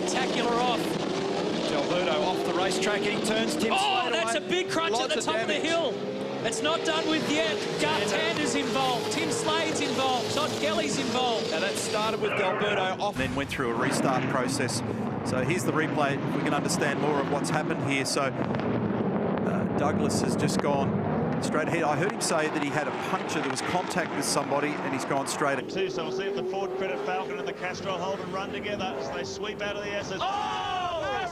spectacular off. Alberto off the racetrack and he turns Tim Slade that's away. a big crunch at the top of the hill. It's not done with yet. Gar Tander's involved. Tim Slade's involved. Todd Kelly's involved. Now that started with Alberto off, then went through a restart process. So here's the replay. We can understand more of what's happened here. So Douglas has just gone straight ahead. I heard him say that he had a puncture. There was contact with somebody and he's gone straight ahead. So we'll see if the Ford Credit Falcon and the Castrol Holden run together as they sweep out of the S's.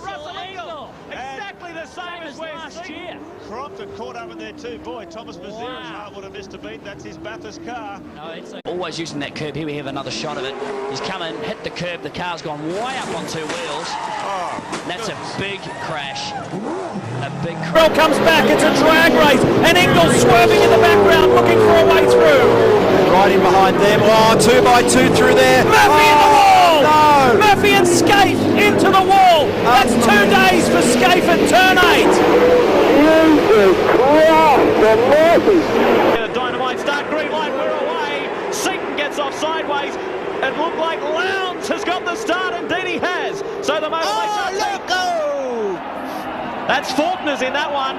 Russell Engel! Exactly the same as last year. Crompton caught up in there too. Boy, Thomas Mazira's heart would have missed a beat. That's his Bathurst car. Always using that curb. Here we have another shot of it. He's come in, hit the curb. The car's gone way up on two wheels. That's a big crash. A big crash. Well, comes back. It's a drag race. And Engel swerving in the background, looking for a way through. Right in behind them. Oh, 2x2 through there. Murphy in the wall! No! Murphy and Scaife into the wall. That's 2 days for Scaife at turn 8. Dynamite start, green light, we're away. Seaton gets off sideways. It looked like Lowndes has got the start, indeed he has. So the motor That's Faulkner's in that one.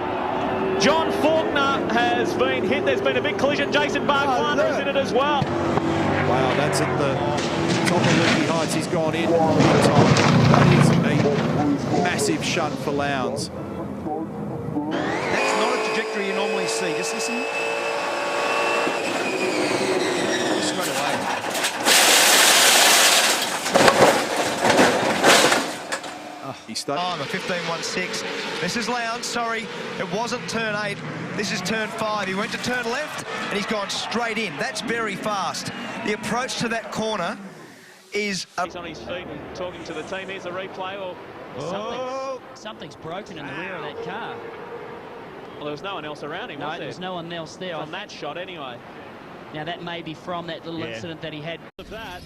John Faulkner has been hit. There's been a big collision. Jason Barkwander's in it as well. Wow, that's at the top of Liffey Heights. He's gone in. That is a massive shunt for Lowndes. That's not a trajectory you normally see. Just listen. Straight away. He started. Time of 15.16. This is Lowndes, sorry. It wasn't turn 8. This is turn 5. He went to turn left and he's gone straight in. That's very fast. The approach to that corner is... He's on his feet and talking to the team. Here's a replay. Something's broken in the rear of that car. Well, there was no one else around him, was there? There's no one else there. On that shot, anyway. Now, that may be from that little incident that he had. Of that,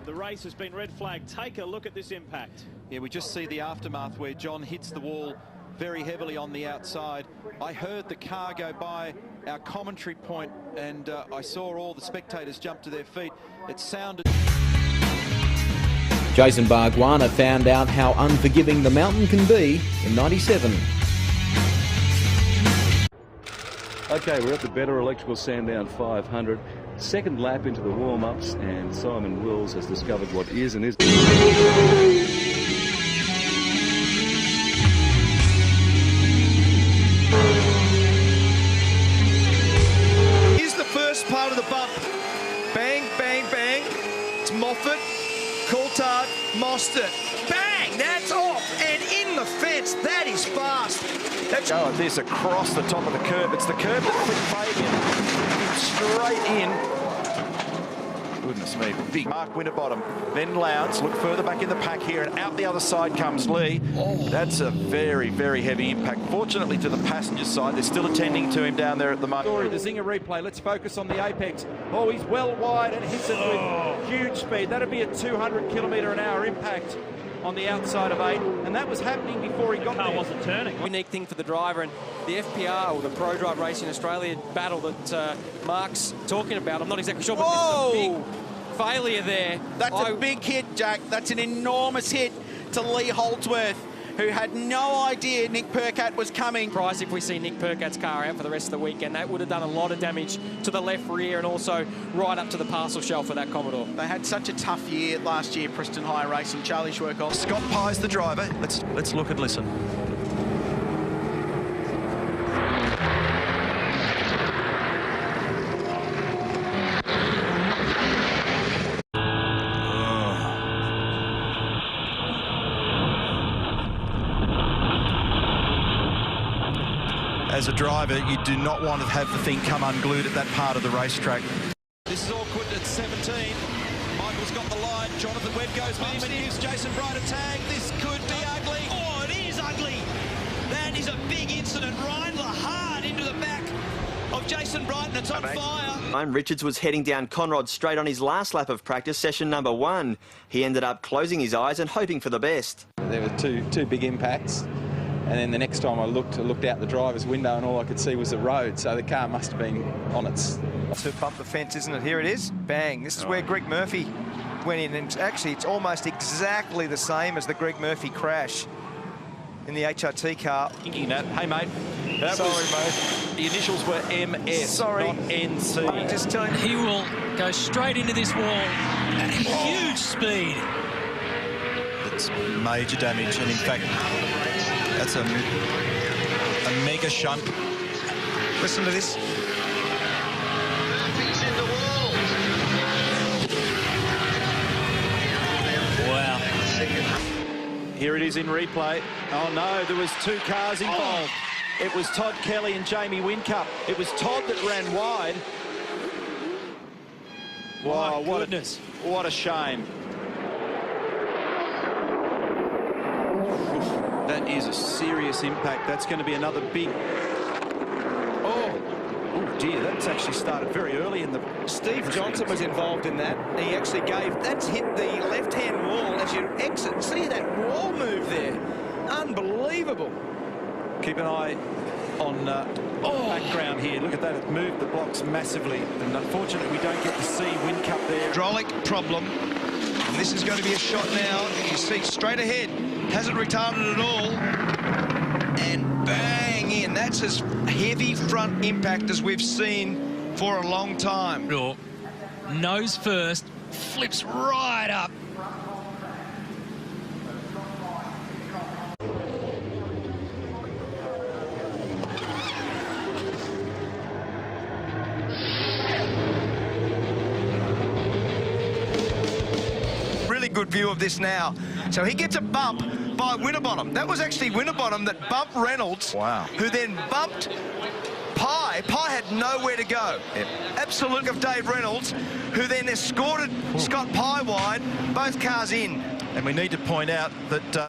the race has been red flagged. Take a look at this impact. Yeah, we just see the aftermath where John hits the wall very heavily on the outside. I heard the car go by our commentary point and I saw all the spectators jump to their feet. It sounded... Jason Bargwanna found out how unforgiving the mountain can be in '97. Okay, we're at the Better Electrical Sandown 500. Second lap into the warm-ups, and Simon Wills has discovered what is and is... Here's the first part of the bump. Bang, bang, bang. It's Moffat, Coulthard, Mostert. Bang! That's off and in the fence. That is fast. Go at this across the top of the curb. It's the curb that put Fabian straight in. Goodness me, big Mark Winterbottom. Then Lowndes, look further back in the pack here, and out the other side comes Lee. That's a very, very heavy impact. Fortunately to the passenger side, they're still attending to him down there at the moment. The Zinger replay, let's focus on the apex. Oh, he's well wide and hits it with huge speed. That'd be a 200 km/h impact on the outside of 8, and that was happening before he got there. The car wasn't turning. Unique thing for the driver, and the FPR, or the Pro Drive Racing Australia battle that Mark's talking about, I'm not exactly sure, but this is a big failure there. That's a big hit, Jack. That's an enormous hit to Lee Holdsworth, who had no idea Nick Percat was coming. Surprised if we see Nick Percat's car out for the rest of the weekend. That would have done a lot of damage to the left rear and also right up to the parcel shelf for that Commodore. They had such a tough year last year, Preston High Racing. Charlie Schwerkoff. Scott Pye's the driver. Let's look and listen. As a driver, you do not want to have the thing come unglued at that part of the racetrack. This is awkward at 17. Michael's got the line. Jonathan Webb goes with him and gives Jason Bright a tag. This could be ugly. Oh, it is ugly. That is a big incident. Ryan Lahard into the back of Jason Bright, and it's on fire. Richards was heading down Conrod Straight on his last lap of practice, session number 1. He ended up closing his eyes and hoping for the best. There were two big impacts. And then the next time I looked out the driver's window and all I could see was the road, so the car must have been on its... To bump the fence, isn't it? Here it is. Bang. This is where Greg Murphy went in, and actually it's almost exactly the same as the Greg Murphy crash in the HRT car. Thinking that, hey mate, Sorry, mate. the initials were MS, not NC. I'm just telling you. He will go straight into this wall at huge speed. It's major damage, and in fact, that's a mega shunt. Listen to this. Wow. Here it is in replay. Oh no, there was 2 cars involved. It was Todd Kelly and Jamie Whincup. It was Todd that ran wide. Wow, what a shame. That is a serious impact. That's going to be another big... Oh dear, that's actually started very early in the... Steve Johnson was involved in that. He actually that's hit the left-hand wall as you exit. See that wall move there? Unbelievable. Keep an eye on background here. Look at that, it moved the blocks massively. And unfortunately, we don't get to see Whincup there. Hydraulic problem. And this is going to be a shot now. You see straight ahead. Hasn't retarded at all. And bang in. That's as heavy front impact as we've seen for a long time. Nose first, flips right up. Really good view of this now. So he gets a bump by Winterbottom. That was actually Winterbottom that bumped Reynolds. Wow. Who then bumped Pye. Pye had nowhere to go. Yep. Absolute of Dave Reynolds, who then escorted Scott Pye wide, both cars in. And we need to point out that